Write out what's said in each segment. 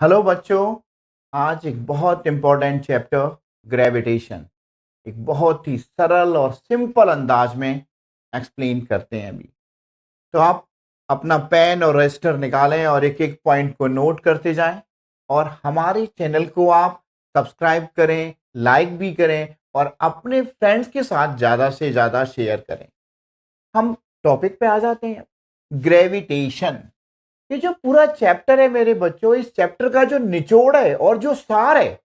Hello बच्चों। आज एक बहुत इंपॉर्टेंट चैप्टर ग्रेविटेशन एक बहुत ही सरल और सिंपल अंदाज में एक्सप्लेन करते हैं अभी। तो आप अपना पेन और रजिस्टर निकालें और एक एक पॉइंट को नोट करते जाएं और हमारे चैनल को आप सब्सक्राइब करें, लाइक भी करें और अपने फ्रेंड्स के साथ ज़्यादा से ज़्यादा शेयर करें। हम टॉपिक पे आ जाते हैं। ग्रेविटेशन, ये जो पूरा चैप्टर है मेरे बच्चों, इस चैप्टर का जो निचोड़ है और जो सार है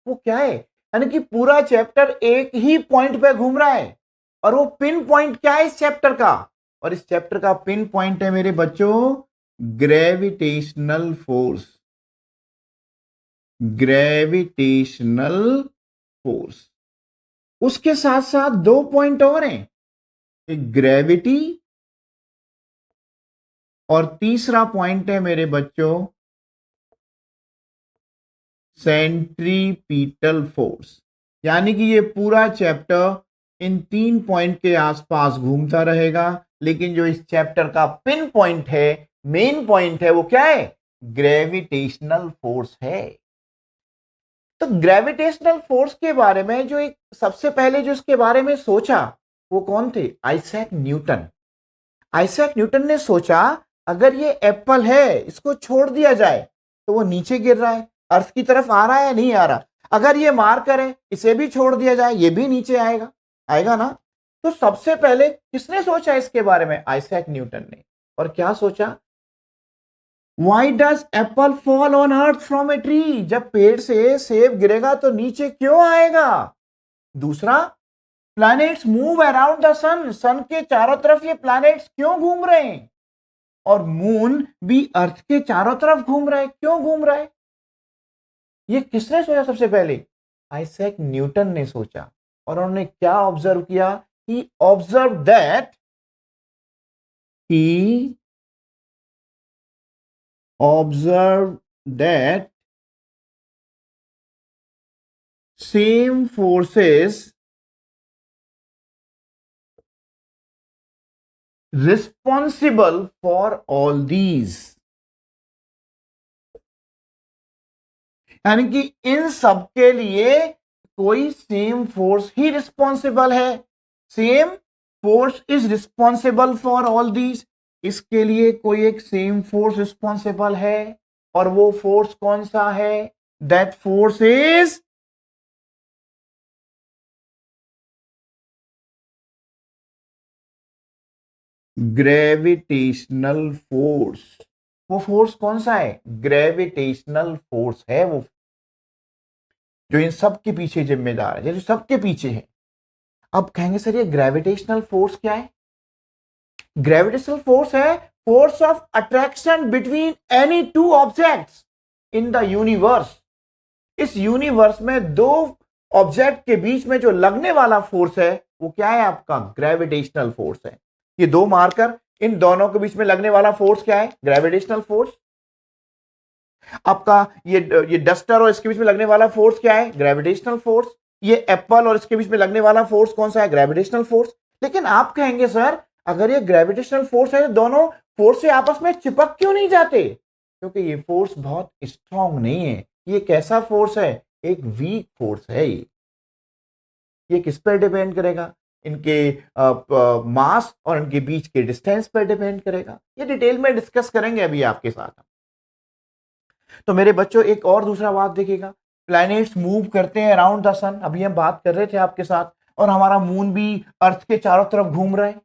वो क्या है? यानी कि पूरा चैप्टर एक ही पॉइंट पे घूम रहा है और वो पिन पॉइंट क्या है इस चैप्टर का? और इस चैप्टर का पिन पॉइंट है मेरे बच्चों ग्रेविटेशनल फोर्स। ग्रेविटेशनल फोर्स, उसके साथ साथ दो पॉइंट और हैं, एक ग्रेविटी और तीसरा पॉइंट है मेरे बच्चों सेंट्रीपिटल फोर्स। यानी कि ये पूरा चैप्टर इन तीन पॉइंट के आसपास घूमता रहेगा, लेकिन जो इस चैप्टर का पिन पॉइंट है, मेन पॉइंट है, वो क्या है? ग्रेविटेशनल फोर्स है। तो ग्रेविटेशनल फोर्स के बारे में जो एक सबसे पहले जो इसके बारे में सोचा वो कौन थे? Isaac Newton. आइजैक न्यूटन ने सोचा अगर ये एप्पल है, इसको छोड़ दिया जाए तो वो नीचे गिर रहा है, अर्थ की तरफ आ रहा है या नहीं आ रहा? अगर ये मार्कर है, इसे भी छोड़ दिया जाए, ये भी नीचे आएगा, आएगा ना? तो सबसे पहले किसने सोचा इसके बारे में? आइजैक न्यूटन ने। और क्या सोचा? Why does apple fall on earth from a tree? जब पेड़ से सेब गिरेगा तो नीचे क्यों आएगा? दूसरा, प्लैनेट्स मूव अराउंड द सन, सन के चारों तरफ ये प्लैनेट्स क्यों घूम रहे हैं? और मून भी अर्थ के चारों तरफ घूम रहा है, क्यों घूम रहा है? ये किसने सोचा सबसे पहले? आइजैक न्यूटन ने सोचा। और उन्होंने क्या ऑब्जर्व किया? He observe that he observe that same forces responsible for all these. यानी कि इन सब के लिए कोई सेम फोर्स ही रिस्पॉन्सिबल है। Same force is responsible for all these. इसके लिए कोई एक सेम फोर्स रिस्पॉन्सिबल है। और वो फोर्स कौन सा है? That force is gravitational force. वो फोर्स कौन सा है? ग्रेविटेशनल फोर्स है वो, जो इन सब के पीछे जिम्मेदार है, जो सबके पीछे है। अब कहेंगे सर ये ग्रेविटेशनल फोर्स क्या है? ग्रेविटेशनल फोर्स है force of attraction between any two objects in the universe. इस यूनिवर्स में दो ऑब्जेक्ट के बीच में जो लगने वाला फोर्स है वो क्या है? आपका ग्रेविटेशनल फोर्स है। ये दो मार्कर, इन दोनों के बीच में लगने वाला फोर्स क्या है? Gravitational force. आपका ये डस्टर और इसके बीच में लगने वाला फोर्स क्या है? Gravitational force. ये एप्पल और इसके बीच में लगने वाला फोर्स कौन सा है? Gravitational force. लेकिन आप कहेंगे सर अगर ये ग्रेविटेशनल फोर्स है तो दोनों फोर्स से आपस में चिपक क्यों नहीं जाते? क्योंकि ये फोर्स बहुत स्ट्रांग नहीं है। ये कैसा फोर्स है? एक वीक फोर्स है। ये किस पर डिपेंड करेगा? इनके मास और इनके बीच के डिस्टेंस पर डिपेंड करेगा। ये डिटेल में डिस्कस करेंगे अभी आपके साथ। तो मेरे बच्चों एक और दूसरा बात देखिएगा, प्लैनेट्स मूव करते हैं अराउंड द सन, अभी हम बात कर रहे थे आपके साथ, और हमारा मून भी अर्थ के चारों तरफ घूम रहा है।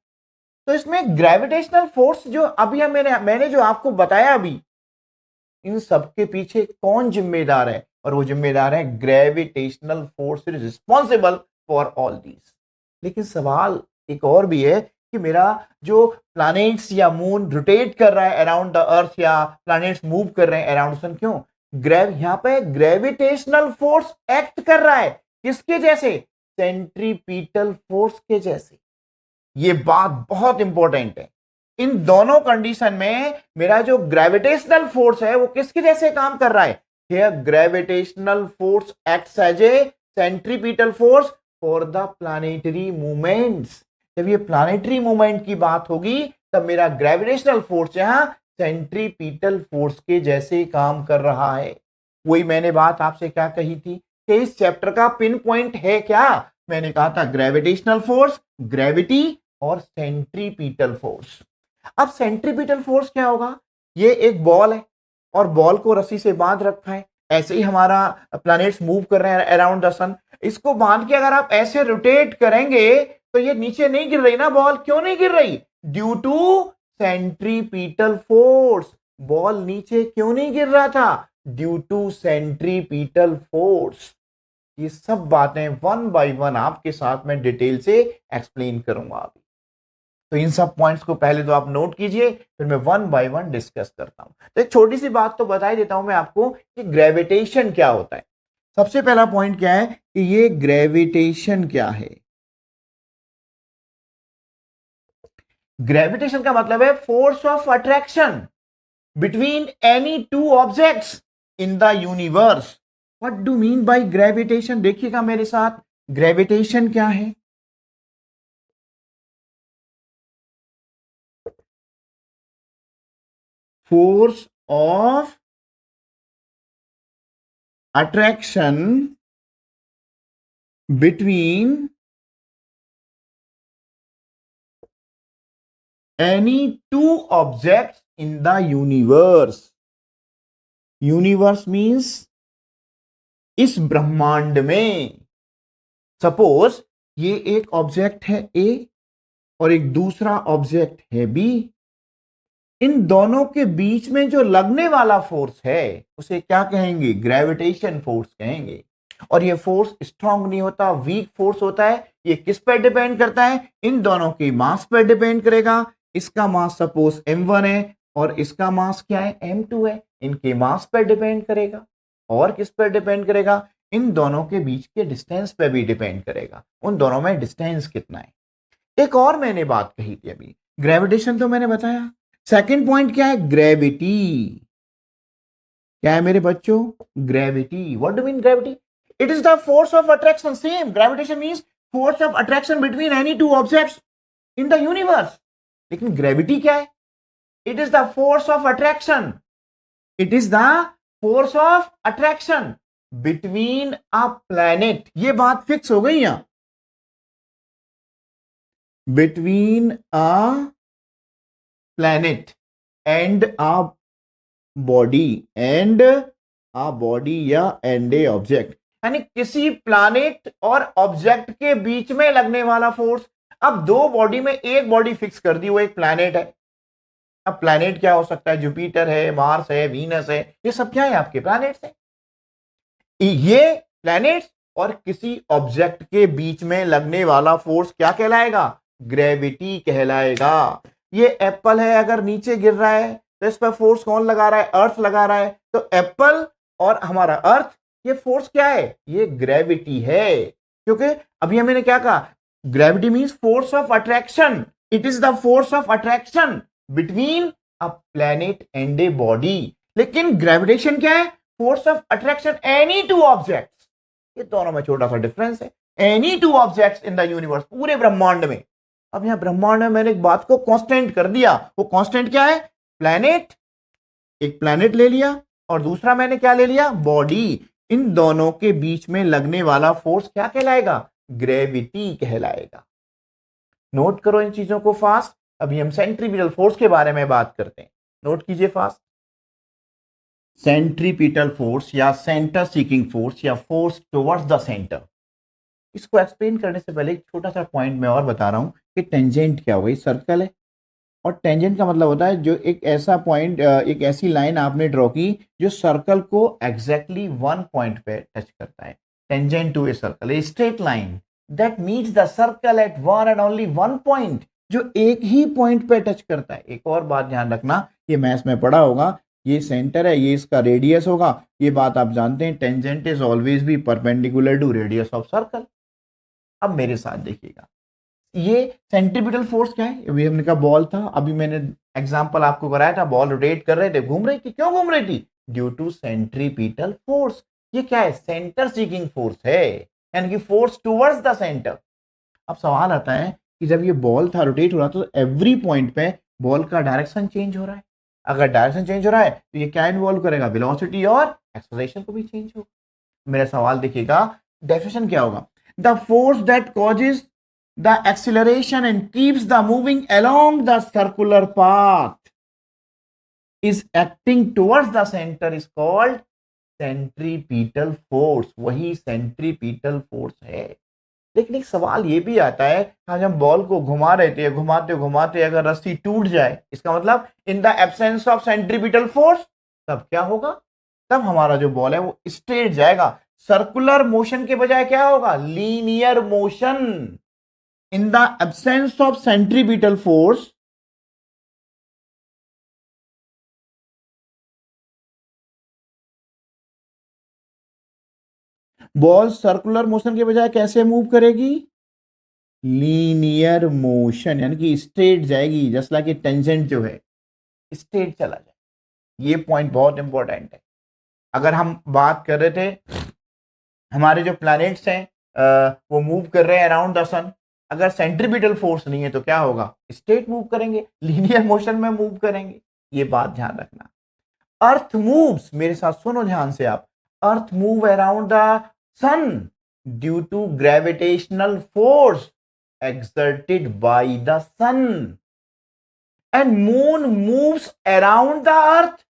तो इसमें ग्रेविटेशनल फोर्स जो अभी मैंने जो आपको बताया अभी, इन सब के पीछे कौन जिम्मेदार है? और वो जिम्मेदार है gravitational force is responsible for all these. लेकिन सवाल एक और भी है कि मेरा जो प्लैनेट्स या मून रोटेट कर रहा है अराउंड द अर्थ, या प्लैनेट्स मूव कर रहे हैं अराउंड सन, क्यों? यहां पे ग्रेविटेशनल फोर्स एक्ट कर रहा है किसके जैसे? सेंट्रीपिटल फोर्स के जैसे। ये बात बहुत इंपॉर्टेंट है। इन दोनों कंडीशन में मेरा जो ग्रेविटेशनल फोर्स है वो किसके जैसे काम कर रहा है? Here gravitational force acts as a centripetal force for the planetary movements. जब ये प्लैनेटरी मूवमेंट की बात होगी तब मेरा ग्रेविटेशनल फोर्स यहां सेंट्रीपिटल फोर्स के जैसे काम कर रहा है। वही मैंने बात आपसे क्या कही थी कि इस चैप्टर का पिन पॉइंट है क्या, मैंने कहा था ग्रेविटेशनल फोर्स, ग्रेविटी और सेंट्रीपिटल फोर्स। अब सेंट्रीपिटल फोर्स क्या होगा, ये एक बॉल है और बॉल को रस्सी से बांध रखा है, ऐसे ही हमारा प्लैनेट्स मूव कर रहे हैं अराउंड द सन, इसको बांध के अगर आप ऐसे रोटेट करेंगे तो ये नीचे नहीं गिर रही ना बॉल, क्यों नहीं गिर रही, due to centripetal force. Ball नीचे क्यों नहीं गिर रहा था, ड्यू टू सेंट्रीपिटल फोर्स। ये सब बातें वन बाय वन आपके साथ में डिटेल से एक्सप्लेन करूंगा अभी। तो इन सब पॉइंट्स को पहले तो आप नोट कीजिए, फिर मैं वन बाय वन डिस्कस करता हूं। तो एक छोटी सी बात तो बता ही देता हूं मैं आपको कि ग्रेविटेशन क्या होता है। सबसे पहला पॉइंट क्या है कि ये ग्रेविटेशन क्या है। ग्रेविटेशन का मतलब है force of attraction between any two objects in the universe. What do mean by gravitation, देखिएगा मेरे साथ, ग्रेविटेशन क्या है। Force of attraction between any two objects in the universe. Universe means इस ब्रह्मांड में। सपोज ये एक ऑब्जेक्ट है ए और एक दूसरा ऑब्जेक्ट है बी, इन दोनों के बीच में जो लगने वाला फोर्स है उसे क्या कहेंगे, ग्रेविटेशन फोर्स कहेंगे। और ये फोर्स स्ट्रांग नहीं होता, वीक फोर्स होता है। ये किस पर डिपेंड करता है, इन दोनों के मास पर डिपेंड करेगा। इसका मास सपोज m1 है और इसका मास क्या है, m2 है। इनके मास पर डिपेंड करेगा। और किस पर डिपेंड करेगा, इन दोनों के बीच के डिस्टेंस पर भी डिपेंड करेगा, उन दोनों में डिस्टेंस कितना है। एक और मैंने बात कही थी अभी, ग्रेविटेशन तो मैंने बताया। सेकंड पॉइंट क्या है, ग्रेविटी। क्या है मेरे बच्चों, gravity. What do mean gravity, it is the force of attraction. Same, gravitation means force of attraction between any two objects in the universe. लेकिन ग्रेविटी क्या है, it is the force of attraction, it is the force of attraction between a planet. ये बात fix हो गई यहां, between a planet and a body, and a body या and A object, यानी किसी प्लैनेट और ऑब्जेक्ट के बीच में लगने वाला फोर्स। अब दो बॉडी में एक बॉडी फिक्स कर दी, वो एक प्लैनेट है। अब प्लैनेट क्या हो सकता है, जुपिटर है, मार्स है, वीनस है, ये सब क्या है, आपके प्लैनेट्स हैं। ये प्लैनेट्स और किसी ऑब्जेक्ट के बीच में लगने वाला फोर्स क्या कहलाएगा, ग्रेविटी कहलाएगा। ये एप्पल है, अगर नीचे गिर रहा है तो इस पर फोर्स कौन लगा रहा है, अर्थ लगा रहा है। तो एप्पल और हमारा अर्थ, ये फोर्स क्या है, ये ग्रेविटी है। क्योंकि अभी मैंने क्या कहा, gravity means force of attraction, it is the force of attraction between a planet and a body. लेकिन ग्रेविटेशन क्या है, force of attraction any two objects. ये दोनों में छोटा सा डिफरेंस है, any two objects in the universe, पूरे ब्रह्मांड में। अब यहां ब्रह्मांड में मैंने एक बात को कांस्टेंट कर दिया, वो कांस्टेंट क्या है, प्लैनेट। एक प्लैनेट ले लिया और दूसरा मैंने क्या ले लिया, बॉडी। इन दोनों के बीच में लगने वाला फोर्स क्या कहलाएगा, ग्रेविटी कहलाएगा। नोट करो इन चीजों को फास्ट। अभी हम सेंट्रीपिटल फोर्स के बारे में बात करते हैं, नोट कीजिए फास्ट। सेंट्रीपिटल फोर्स या सेंटर सीकिंग फोर्स या फोर्स टुवर्ड्स द सेंटर। इसको एक्सप्लेन करने से पहले एक छोटा सा पॉइंट मैं और बता रहा हूं कि टेंजेंट क्या हुआ, सर्कल है और टेंजेंट का मतलब होता है जो एक ऐसा पॉइंट, एक ऐसी लाइन आपने ड्रॉ की जो सर्कल को एग्जैक्टली वन पॉइंट पे टच करता है। Tangent to a circle, a straight line that meets the circle at one and only one point, जो एक ही पॉइंट पे टच करता है। एक और बात ध्यान रखना, ये मैथ्स में पढ़ा होगा, ये सेंटर है, ये इसका रेडियस होगा, ये बात आप जानते हैं। Tangent is always be perpendicular to radius of circle. अब मेरे साथ देखिएगा, ये सेंट्रीपिटल फोर्स क्या है, अभी हमने कहा बॉल था, अभी मैंने एग्जांपल आपको कराया था, बॉल रोटेट कर रहे थे, घूम रही थी, क्यों घूम रही थी, ड्यू टू सेंट्रीपिटल फोर्स। ये क्या है, सेंटर सीकिंग फोर्स है, यानी कि फोर्स टुवर्ड्स द सेंटर। अब सवाल आता है कि जब ये बॉल था रोटेट हो रहा था तो एवरी पॉइंट पे बॉल का डायरेक्शन चेंज हो रहा है, अगर डायरेक्शन चेंज हो रहा है तो ये क्या इन्वॉल्व करेगा, वेलोसिटी और एक्सेलरेशन को भी चेंज होगा। मेरा सवाल देखिएगा, डेफिनेशन क्या होगा, the force that causes the acceleration and keeps the moving along the circular path is acting towards the centre is called centripetal force. वही सेंट्रीपीटल फोर्स है। लेकिन एक सवाल ये भी आता है, आज हम बॉल को घुमा रहे थे, घुमाते घुमाते अगर रस्सी टूट जाए, इसका मतलब in the absence of centripetal force, तब क्या होगा, तब हमारा जो बॉल है वो स्ट्रेट जाएगा। सर्कुलर मोशन के बजाय क्या होगा, linear motion. In the absence of centripetal force, ball circular motion के बजाय कैसे मूव करेगी, लीनियर मोशन, यानी कि स्ट्रेट जाएगी, जस्ट लाइक ए टेंजेंट जो है स्ट्रेट चला जाए। ये पॉइंट बहुत इंपॉर्टेंट है। अगर हम बात कर रहे थे हमारे जो प्लैनेट्स हैं वो मूव कर रहे हैं अराउंड द सन, अगर सेंट्रीपिटल फोर्स नहीं है तो क्या होगा, स्ट्रेट मूव करेंगे, लीनियर मोशन में मूव करेंगे। ये बात ध्यान रखना। अर्थ मूव्स, मेरे साथ सुनो ध्यान से आप, earth move around the sun due to gravitational force exerted by the sun, and moon moves around the earth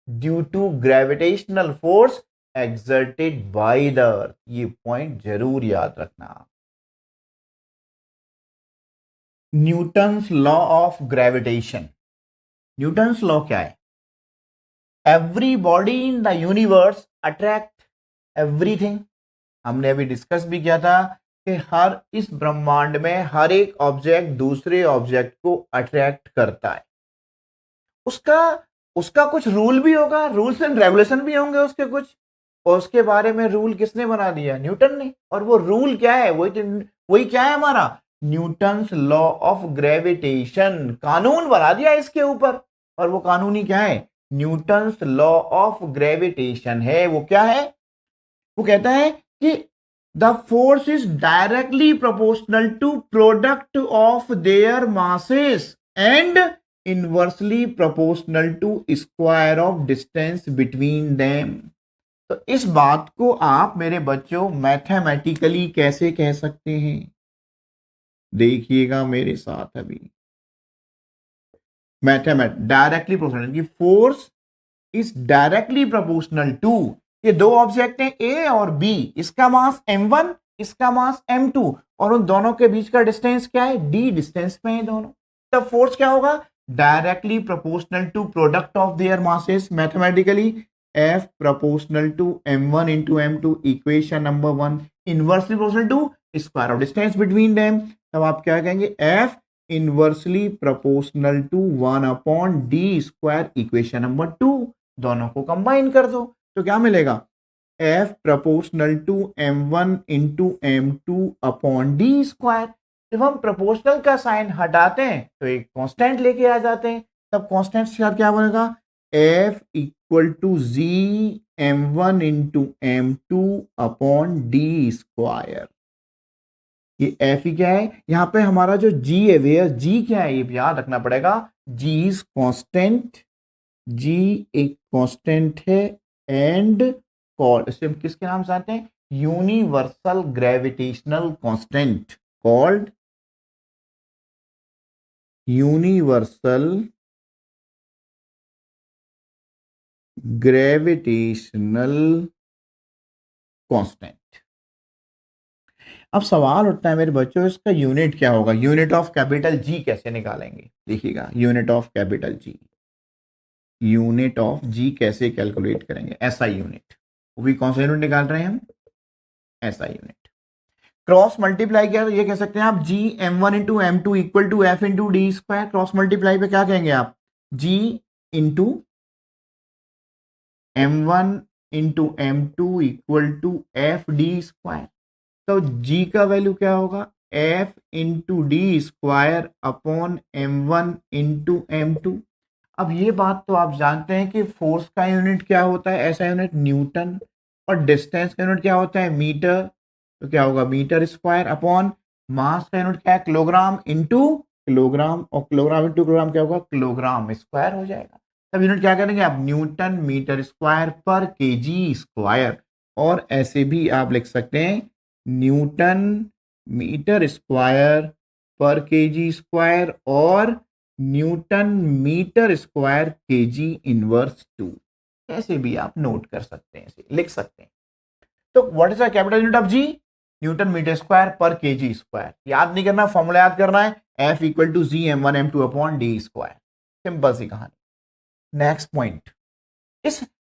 due to gravitational force exerted by the earth। ये पॉइंट जरूर याद रखना। Newton's law of gravitation, Newton's law क्या है, every body in the universe attract everything. हमने अभी discuss भी किया था कि हर इस ब्रह्मांड में हर एक ऑब्जेक्ट दूसरे ऑब्जेक्ट को अट्रैक्ट करता है। उसका उसका कुछ रूल भी होगा, रूल्स एंड रेगुलेशन भी होंगे उसके कुछ, और उसके बारे में रूल किसने बना दिया, न्यूटन ने। और वो रूल क्या है, वही क्या है हमारा, न्यूटन्स लॉ ऑफ ग्रेविटेशन, कानून बना दिया इसके ऊपर। और वो कानूनी क्या है, न्यूटन्स लॉ ऑफ ग्रेविटेशन है। वो क्या है, वो कहता है कि the force is directly proportional to product of their masses and inversely proportional to square of distance between them। तो इस बात को आप मेरे बच्चों मैथमेटिकली कैसे कह सकते हैं, देखिएगा मेरे साथ अभी। डायरेक्टली प्रोपोर्शनल की force is directly proportional to, ये दो ऑब्जेक्ट हैं ए और बी, इसका मास m1, इसका मास m2, और उन दोनों के बीच का डिस्टेंस क्या है, d डिस्टेंस में है दोनों। तब फोर्स क्या होगा, directly proportional to product of their masses, mathematically F proportional to m1 into m2, equation number 1, inversely proportional to square of distance between them. तब आप क्या कहेंगे, F inversely proportional to 1/d², equation number 2। दोनों को combine कर दो तो क्या मिलेगा, F proportional to m1 into m2/d²। जब हम प्रोपोर्शनल का साइन हटाते हैं तो एक कांस्टेंट लेके आ जाते हैं, तब कांस्टेंट से क्या बनेगा, F equal to z m1 into m2/d²। ये F ही क्या है, यहां पे हमारा जो G है, वेयर G क्या है, ये याद रखना पड़ेगा, G इज कांस्टेंट, G एक कांस्टेंट है एंड कॉल्ड, इसे हम किसके नाम से आते हैं, universal gravitational constant, called universal gravitational constant. अब सवाल उठता है मेरे बच्चों, इसका यूनिट क्या होगा, यूनिट ऑफ कैपिटल G कैसे निकालेंगे, देखिएगा unit of capital G, unit of G कैसे कैलकुलेट करेंगे, एसआई यूनिट, वो भी कौन सा यूनिट निकाल रहे हैं हम, एसआई यूनिट। क्रॉस मल्टीप्लाई किया तो ये कह सकते हैं आप G m1 into m2 equal to F into d²। Cross multiply पे क्या कहेंगे आप, G into m1 into m2 equal to F d²। तो G का वैल्यू क्या होगा, F into d² upon m1 into m2। अब ये बात तो आप जानते हैं कि फोर्स का यूनिट क्या होता है, ऐसा यूनिट न्यूटन, और डिस्टेंस का यूनिट क्या होता है, मीटर। तो क्या होगा, मीटर स्क्वायर अपॉन मास का यूनिट क्या है, किलोग्राम इंटू किलोग्राम, और किलोग्राम इंटू किलोग्राम क्या होगा, किलोग्राम स्क्वायर हो जाएगा। तब यूनिट क्या करेंगे आप, न्यूटन मीटर स्क्वायर पर केजी स्क्वायर, और ऐसे भी आप लिख सकते हैं न्यूटन मीटर स्क्वायर पर केजी स्क्वायर और newton metre square KG inverse 2, ऐसे भी आप नोट कर सकते हैं, लिख सकते हैं। तो what is the capital unit of G, newton metre square पर केजी स्क्वायर। याद नहीं करना, फॉर्मूला याद करना है, F equal to G m1 m2 upon D square, simple सी कहानी। नेक्स्ट पॉइंट,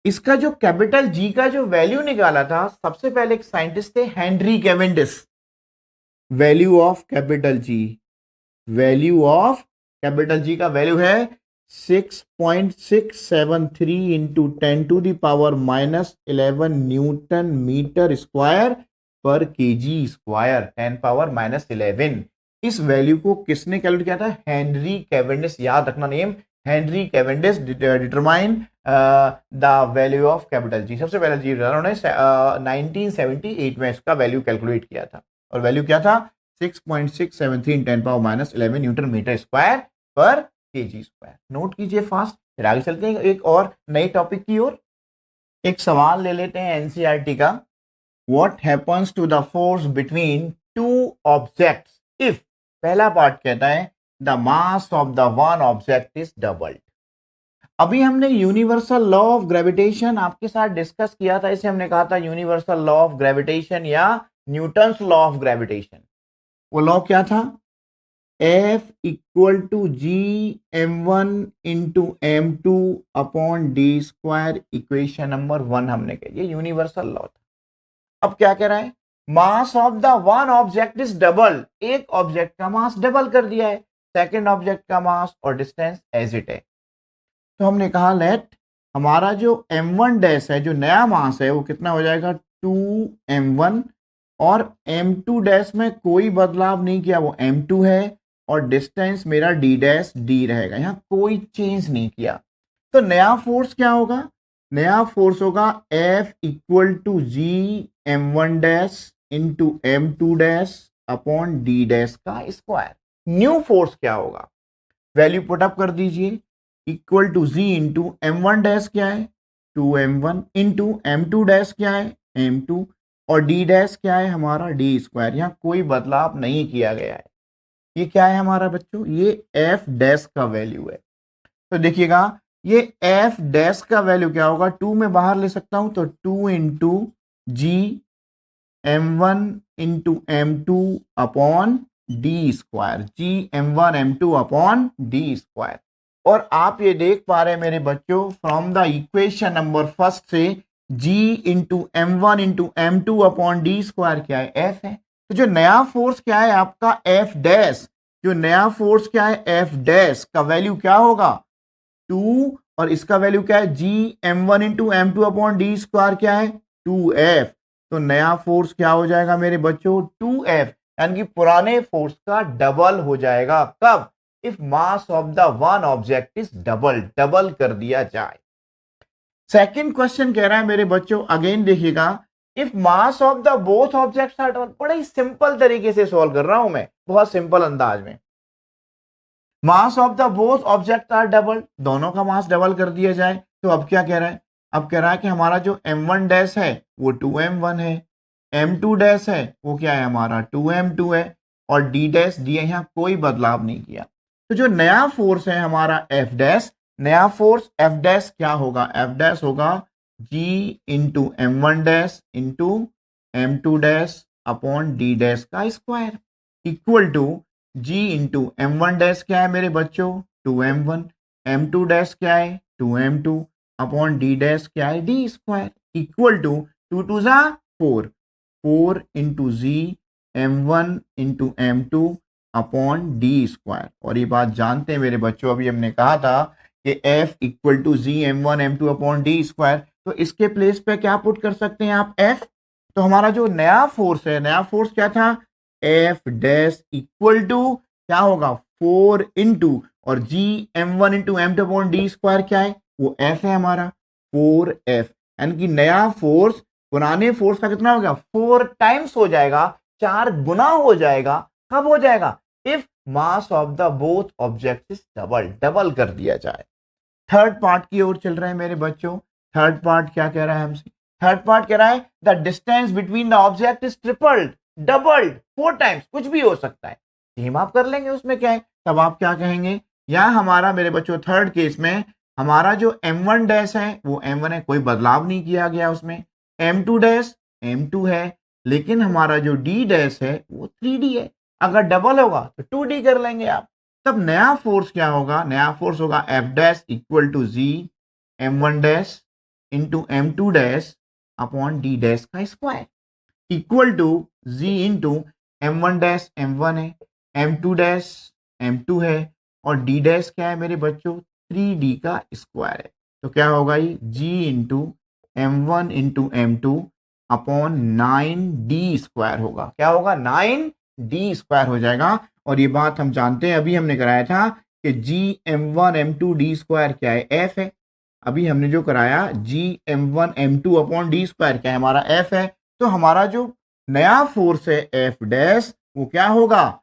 इसका जो कैपिटल जी का जो वैल्यू निकाला था, सबसे पहले एक साइंटिस्ट थे Henry Cavendish. Value of capital G, value of capital G का वैल्यू है 6.673 इंटू 10⁻⁻11 न्यूटन मीटर स्क्वायर पर केजी स्क्वायर, 10⁻⁻11। इस वैल्यू को किसने कैलकुलेट किया था, हेनरी कैवेंडिश। याद रखना name, Henry Cavendish determine the value of capital G. सबसे पहले जी उन्होंने 1978 में इसका वैल्यू कैलकुलेट किया था, और वैल्यू क्या था 6.673 10⁻⁻11 न्यूटन मीटर स्क्वायर पर केजी स्क्वायर। नोट कीजिए फास्ट, फिर आगे चलते हैं एक और नए टॉपिक की ओर। एक सवाल ले लेते हैं एनसीईआरटी का, what happens to the force between two objects if, पहला पार्ट कहता है the mass of the one object is doubled. अभी हमने यूनिवर्सल लॉ ऑफ ग्रेविटेशन आपके साथ डिस्कस किया था, इसे हमने कहा था यूनिवर्सल लॉ ऑफ ग्रेविटेशन या न्यूटन्स लॉ ऑफ ग्रेविटेशन। वो लॉ क्या था, F equal to G m1 into m2 upon D square, equation number 1 हमने कही, ये यूनिवर्सल लॉ था। अब क्या कह रहा है, मास of the one object is double, एक ऑब्जेक्ट का मास डबल कर दिया है, सेकेंड ऑब्जेक्ट का मास और डिस्टेंस एज इट है। तो हमने कहा लेट हमारा जो m1 डैश है, जो नया मास है, वो कितना हो जाएगा 2m1, और m2 डैश में कोई बदलाव नहीं किया, वो m2 है, और डिस्टेंस मेरा d डैश d रहेगा, यहां कोई चेंज नहीं किया। तो नया फोर्स क्या होगा, नया फोर्स होगा F equal to G m1 dash into m2 dash upon d dash का स्क्वायर। न्यू फोर्स क्या होगा, वैल्यू पुटअप कर दीजिए, equal to G into m1 dash क्या है 2m1 इंटू m2 डैश क्या है m2, और d डैश क्या है हमारा d स्क्वायर, यहाँ कोई बदलाव नहीं किया गया है। ये क्या है हमारा बच्चों, ये f डैश का वैल्यू है। तो देखिएगा ये f डैश का वैल्यू क्या होगा, 2 में बाहर ले सकता हूं, तो 2 into G m1 into m2 upon D square, G m1 m2 upon D square. और आप ये देख पा रहे हैं मेरे बच्चों, from the equation number first से g into m1 into m2 upon D square क्या है, f है। तो जो नया फोर्स क्या है आपका f डैश, जो नया फोर्स क्या है f डैश का वैल्यू क्या होगा 2, और इसका वैल्यू क्या है g m1 into m2 upon D square क्या है 2f। तो नया फोर्स क्या हो जाएगा मेरे बच्चों 2f, यानी कि पुराने फोर्स का डबल हो जाएगा। कब, if mass of the one object is double, double कर दिया जाए। सेकंड क्वेश्चन कह रहा है मेरे बच्चों, अगेन देखिएगा, if mass of the both objects are double, बड़ा ही सिंपल तरीके से सॉल्व कर रहा हूं मैं, बहुत सिंपल अंदाज में। Mass of the both object are double, दोनों का मास डबल कर दिया जाए। तो अब क्या कह रहा है, अब कह रहा है कि हमारा जो m1 डैश है वो 2m1 है, m2 डैश है वो क्या है हमारा 2m2 है, और d डैश d यहाँ कोई बदलाव नहीं किया। तो जो नया फोर्स है हमारा f डैश, नया फोर्स f डैश क्या होगा, f डैश होगा g into m1 dash into m2 dash upon d dash का square, equal to g into m1 dash क्या है मेरे बच्चों 2m1, m2 डैश क्या है 2m2 अपॉन d डैश क्या है d स्क्वायर, इक्वल टू 2 2 जा 4, 4 into G m1 into m2 upon D square. और ये बात जानते हैं मेरे बच्चों, अभी हमने कहा था कि f equal to G m1 m2 upon D square, तो इसके प्लेस पे क्या पुट कर सकते हैं आप f। तो हमारा जो नया फोर्स है, नया फोर्स क्या था f डैश इक्वल टू क्या होगा 4 इंटू और जी m1 into m2 upon D square क्या है वो f है हमारा 4f, यानी कि नया फोर्स पुराने फोर्स का कितना हो गया 4 टाइम्स हो जाएगा, 4 गुना हो जाएगा। कब हो जाएगा, if mass of the both object is double कर दिया जाए। थर्ड पार्ट की ओर चल रहे हैं मेरे बच्चों। थर्ड पार्ट क्या कह रहा है हमसे? थर्ड पार्ट कह रहा है the distance between the object is tripled, doubled, 4 times, कुछ भी हो सकता है। सेम आप कर लेंगे, उसमें क्या है? तब आप क्या कहेंगे? या हमारा मेरे बच्चों थर्ड केस में हमारा जो m1 डैश है वो m1 है, कोई बदलाव नहीं किया गया उसमें। m2 डैश m2 है, लेकिन हमारा जो d डैश है वो 3d है। अगर डबल होगा तो 2d कर लेंगे आप। तब नया फोर्स क्या होगा? नया फोर्स होगा F dash equal to G m1 dash into m2 dash upon d dash का square equal to G into m1 dash m1 है, m2 डैश m2 है, और d डैश क्या है मेरे बच्चों? 3d का स्क्वायर है। तो क्या होगा ये? g into m1 into m2 upon 9d square होगा। क्या होगा? 9d स्क्वायर हो जाएगा। और ये बात हम जानते हैं, अभी हमने कराया था कि जी m1 m2 d स्क्वायर क्या है? f है। अभी हमने जो कराया जी m1 m2 upon D square क्या है? हमारा f है। तो हमारा जो नया फोर्स है एफ डैश वो क्या होगा?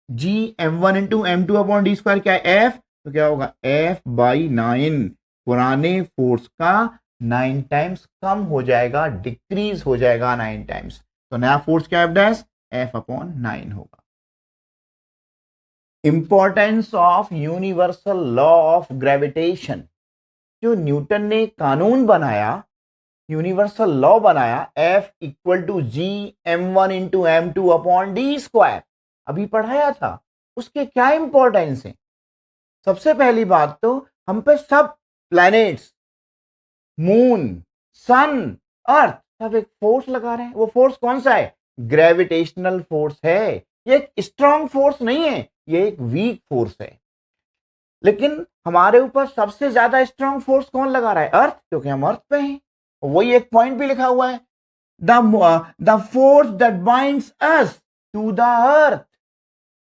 जी m1 into m2 upon D square क्या है? f। तो क्या होगा? f by 9। पुराने फोर्स का 9 टाइम्स कम हो जाएगा, डिक्रीज हो जाएगा 9 टाइम्स। तो नया फोर्स क्या है? f डैश f अपॉन 9 होगा। Importance of universal law of gravitation. जो न्यूटन ने कानून बनाया, यूनिवर्सल लॉ बनाया, F equal to G m1 into m2 upon D square, अभी पढ़ाया था, उसके क्या इंपॉर्टेंस है? सबसे पहली बात तो हम पे सब प्लैनेट्स, मून, सन, अर्थ सब एक फोर्स लगा रहे हैं। वो फोर्स कौन सा है? ग्रेविटेशनल फोर्स है। ये एक स्ट्रॉन्ग फोर्स नहीं है, ये एक वीक फोर्स है। लेकिन हमारे ऊपर सबसे ज्यादा स्ट्रॉन्ग फोर्स कौन लगा रहा है? अर्थ, क्योंकि हम अर्थ पे हैं। वही एक पॉइंट भी लिखा हुआ है, the force that binds us to the earth.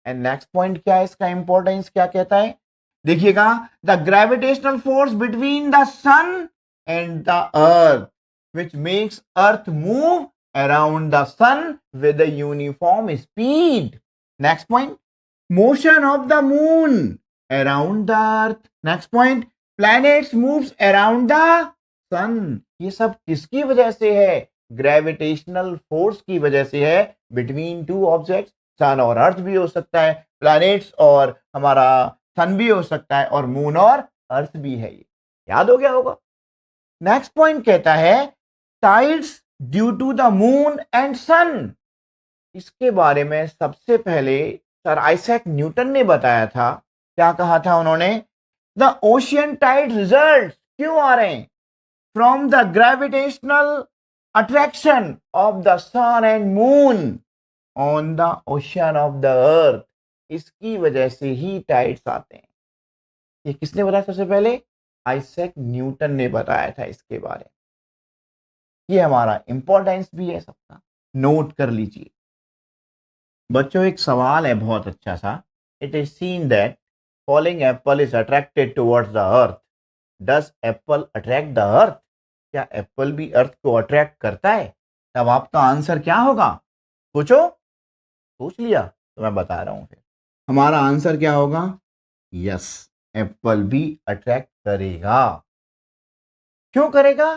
And next point क्या है? इसका इंपॉर्टेंस क्या कहता है? देखिएगा, the gravitational force between the sun and the earth which makes earth move around the sun with a uniform speed. Next point, motion of the moon around the earth. Next point, planets moves around the sun. ये सब किसकी वजह से है? Gravitational force की वजह से है बिटवीन टू ऑब्जेक्ट्स। सन और अर्थ भी हो सकता है, प्लैनेट्स और हमारा सन भी हो सकता है, और मून और अर्थ भी है। ये याद हो गया होगा। नेक्स्ट पॉइंट कहता है tides due to the moon and sun. इसके बारे में सबसे पहले सर आइजैक न्यूटन ने बताया था। क्या कहा था उन्होंने? द ओशियन टाइड रिजल्ट क्यों आ रहे हैं? From the gravitational attraction of the sun and moon on the ocean of the earth. इसकी वजह से ही टाइड्स आते हैं। ये किसने बताया सबसे पहले? आइजैक न्यूटन ने बताया था इसके बारे में। ये हमारा इंपॉर्टेंस भी है सबका, नोट कर लीजिए। बच्चों एक सवाल है बहुत अच्छा सा। It is seen that falling Apple is attracted towards the earth. Does Apple attract the earth? क्या एप्पल भी अर्थ को अट्रैक्ट करता है? तब आपका आंसर क्या होगा? सोचो। सोच लिया तो मैं बता रहा हूं फिर। हमारा आंसर क्या होगा? यस, एप्पल भी अट्रैक्ट करेगा। क्यों करेगा?